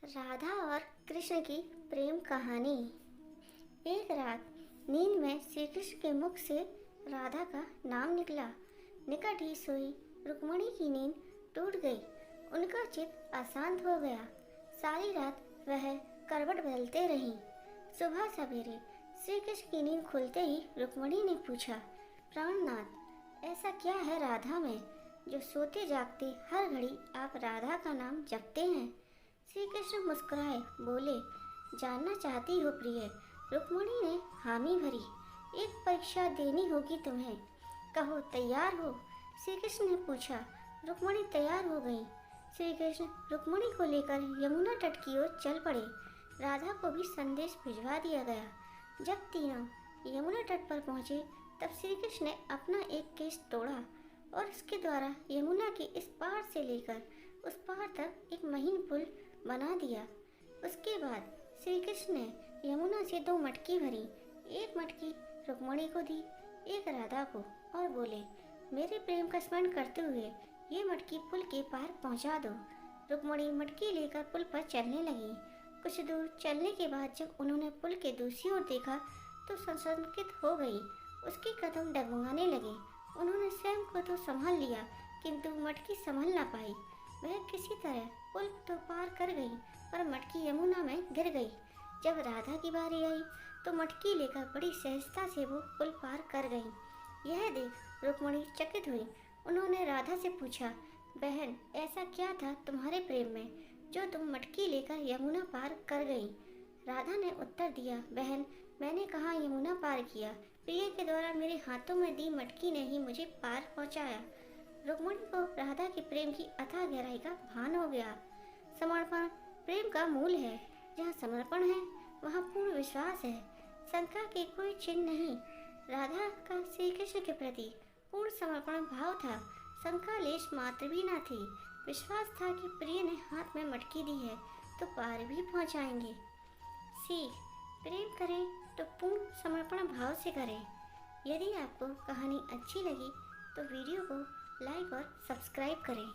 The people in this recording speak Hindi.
राधा और कृष्ण की प्रेम कहानी। एक रात नींद में श्री कृष्ण के मुख से राधा का नाम निकला। निकट ही सोई रुक्मणी की नींद टूट गई। उनका चित्त अशांत हो गया। सारी रात वह करवट बदलते रहीं। सुबह सवेरे श्री कृष्ण की नींद खुलते ही रुक्मणी ने पूछा, प्राणनाथ, ऐसा क्या है राधा में जो सोते जागते हर घड़ी आप राधा का नाम जपते हैं? श्री कृष्ण मुस्कुराए बोले, जानना चाहती हो प्रिय? रुक्मणी ने हामी भरी। एक परीक्षा देनी होगी तुम्हें, कहो तैयार हो? श्री कृष्ण ने पूछा। रुक्मणी तैयार हो गई। श्री कृष्ण रुक्मणी को लेकर यमुना तट की ओर चल पड़े। राधा को भी संदेश भिजवा दिया गया। जब तीनों यमुना तट पर पहुंचे तब श्री कृष्ण ने अपना एक केश तोड़ा और उसके द्वारा यमुना के इस पार से लेकर उस पार तक एक महीन पुल बना दिया। उसके बाद श्री कृष्ण ने यमुना से 2 मटकी भरी। एक मटकी रुक्मणी को दी, एक राधा को, और बोले, मेरे प्रेम का स्मरण करते हुए ये मटकी पुल के पार पहुंचा दो। रुक्मणी मटकी लेकर पुल पर चलने लगी। कुछ दूर चलने के बाद जब उन्होंने पुल के दूसरी ओर देखा तो संशयित हो गई। उसके कदम डगमगाने लगे। उन्होंने स्वयं को तो संभाल लिया किंतु मटकी संभल ना पाई। वह किसी तरह पुल तो पार कर गई पर मटकी यमुना में गिर गई। जब राधा की बारी आई तो मटकी लेकर बड़ी सहजता से वो पुल पार कर गई। यह देख रुक्मणी चकित हुई। उन्होंने राधा से पूछा, बहन, ऐसा क्या था तुम्हारे प्रेम में जो तुम मटकी लेकर यमुना पार कर गई? राधा ने उत्तर दिया, बहन, मैंने कहाँ यमुना पार किया, प्रिय के द्वारा मेरे हाथों में दी मटकी ने ही मुझे पार पहुँचाया। रुक्मणी को राधा के प्रेम की अथाह गहराई का भान हो गया। समर्पण प्रेम का मूल है। जहाँ समर्पण है वहाँ पूर्ण विश्वास है, शंका के कोई चिन्ह नहीं। राधा का श्री कृष्ण के प्रति पूर्ण समर्पण भाव था। शंका लेश मात्र भी न थी। विश्वास था कि प्रिय ने हाथ में मटकी दी है तो पार भी पहुँचाएंगे। सीख, प्रेम करें तो पूर्ण समर्पण भाव से करें। यदि आपको कहानी अच्छी लगी तो वीडियो को लाइक और सब्सक्राइब करें।